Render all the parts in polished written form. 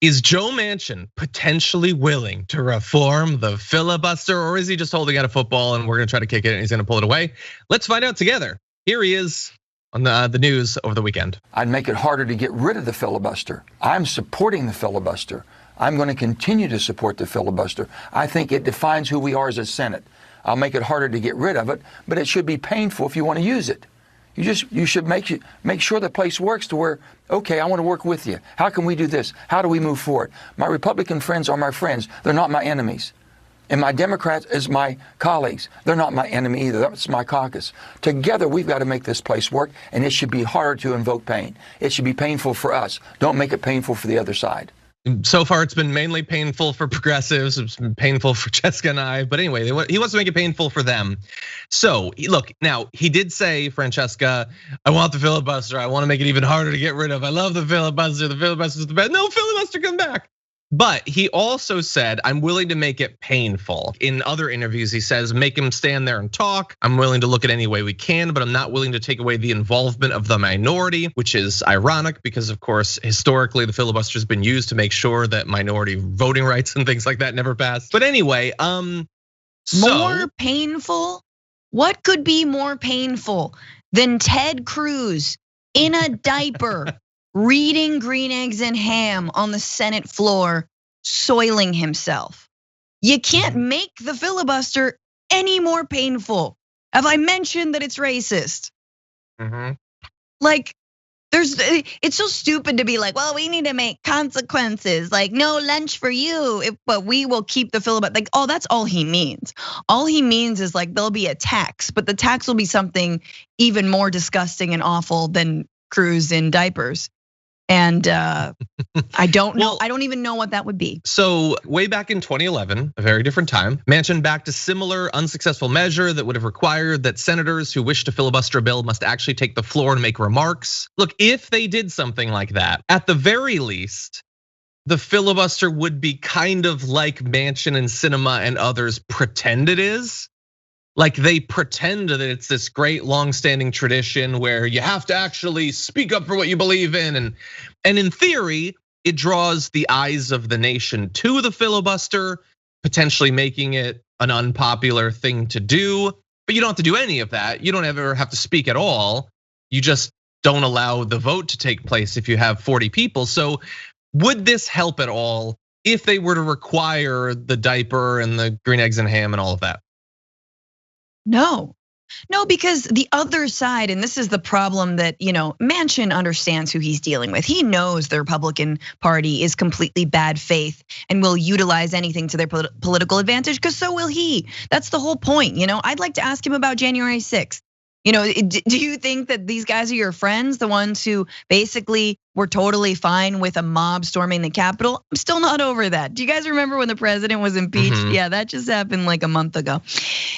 Is Joe Manchin potentially willing to reform the filibuster, or is he just holding out a football and we're gonna try to kick it and he's gonna pull it away? Let's find out together. Here he is on the news over the weekend. I'd make it harder to get rid of the filibuster. I'm supporting the filibuster. I'm going to continue to support the filibuster. I think it defines who we are as a Senate. I'll make it harder to get rid of it, but it should be painful if you want to use it. You should make sure the place works to where, okay, I want to work with you. How can we do this? How do we move forward? My Republican friends are my friends. They're not my enemies. And my Democrats is my colleagues. They're not my enemy either. That's my caucus. Together, we've got to make this place work, and it should be harder to invoke pain. It should be painful for us. Don't make it painful for the other side. So far, it's been mainly painful for progressives. It's been painful for Jessica and I. But anyway, he wants to make it painful for them. So look, now he did say, Francesca, I want the filibuster. I want to make it even harder to get rid of. I love the filibuster. The filibuster is the best. No filibuster, come back. But he also said, I'm willing to make it painful. In other interviews, he says, make him stand there and talk. I'm willing to look at any way we can, but I'm not willing to take away the involvement of the minority, which is ironic because, of course, historically, the filibuster has been used to make sure that minority voting rights and things like that never pass. But anyway, more painful? What could be more painful than Ted Cruz in a diaper reading Green Eggs and Ham on the Senate floor, soiling himself? You can't make the filibuster any more painful. Have I mentioned that it's racist? Like, it's so stupid to be like, well, we need to make consequences, like no lunch for you, but we will keep the filibuster. Like, oh, that's all he means. All he means is like there'll be a tax, but the tax will be something even more disgusting and awful than Cruz in diapers. And I don't know. I don't even know what that would be. So way back in 2011, a very different time, Manchin backed a similar unsuccessful measure that would have required that senators who wish to filibuster a bill must actually take the floor and make remarks. Look, if they did something like that, at the very least, the filibuster would be kind of like Manchin and Sinema and others pretend it is. Like they pretend that it's this great long-standing tradition where you have to actually speak up for what you believe in. And in theory, it draws the eyes of the nation to the filibuster, potentially making it an unpopular thing to do. But you don't have to do any of that. You don't ever have to speak at all. You just don't allow the vote to take place if you have 40 people. So would this help at all if they were to require the diaper and the green eggs and ham and all of that? No, because the other side, and this is the problem that, Manchin understands who he's dealing with. He knows the Republican Party is completely bad faith and will utilize anything to their political advantage, because so will he. That's the whole point. I'd like to ask him about January 6th. Do you think that these guys are your friends, the ones who basically were totally fine with a mob storming the Capitol? I'm still not over that. Do you guys remember when the president was impeached? Yeah, that just happened like a month ago.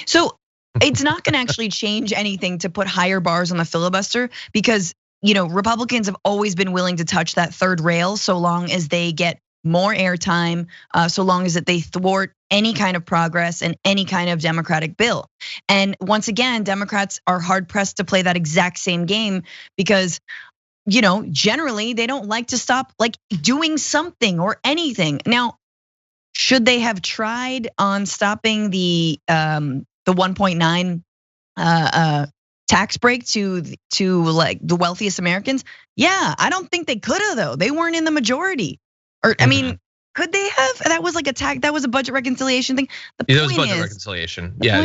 So it's not gonna actually change anything to put higher bars on the filibuster, because Republicans have always been willing to touch that third rail so long as they get more airtime, so long as that they thwart any kind of progress and any kind of Democratic bill. And once again, Democrats are hard pressed to play that exact same game because generally they don't like to stop like doing something or anything. Now, should they have tried on stopping the 1.9 tax break to like the wealthiest Americans? Yeah, I don't think they could have though. They weren't in the majority. Or I mean, could they have? That was like a tax. That was a budget reconciliation thing. It was budget reconciliation. Yeah,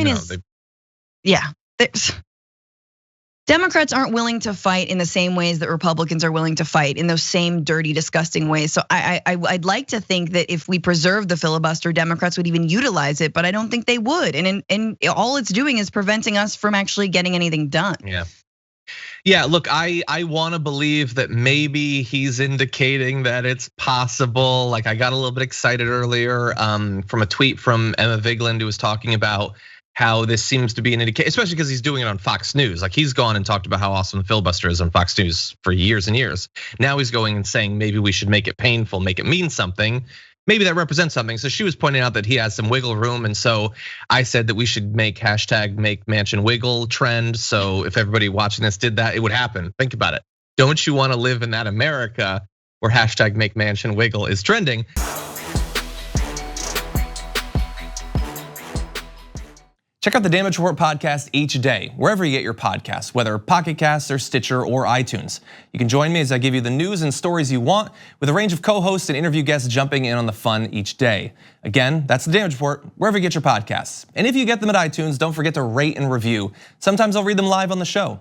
Democrats aren't willing to fight in the same ways that Republicans are willing to fight, in those same dirty, disgusting ways. So I'd like to think that if we preserve the filibuster, Democrats would even utilize it, but I don't think they would. And all it's doing is preventing us from actually getting anything done. Yeah, look, I want to believe that maybe he's indicating that it's possible. Like I got a little bit excited earlier from a tweet from Emma Vigeland, who was talking about how this seems to be an indication, especially because he's doing it on Fox News. Like he's gone and talked about how awesome the filibuster is on Fox News for years and years. Now he's going and saying maybe we should make it painful, make it mean something. Maybe that represents something. So she was pointing out that he has some wiggle room. And so I said that we should make hashtag make Manchin wiggle trend. So if everybody watching this did that, it would happen. Think about it. Don't you want to live in that America where hashtag Make Manchin Wiggle is trending. Check out the Damage Report podcast each day, wherever you get your podcasts, whether Pocket Casts or Stitcher or iTunes. You can join me as I give you the news and stories you want, with a range of co-hosts and interview guests jumping in on the fun each day. Again, that's the Damage Report, wherever you get your podcasts. And if you get them at iTunes, don't forget to rate and review. Sometimes I'll read them live on the show.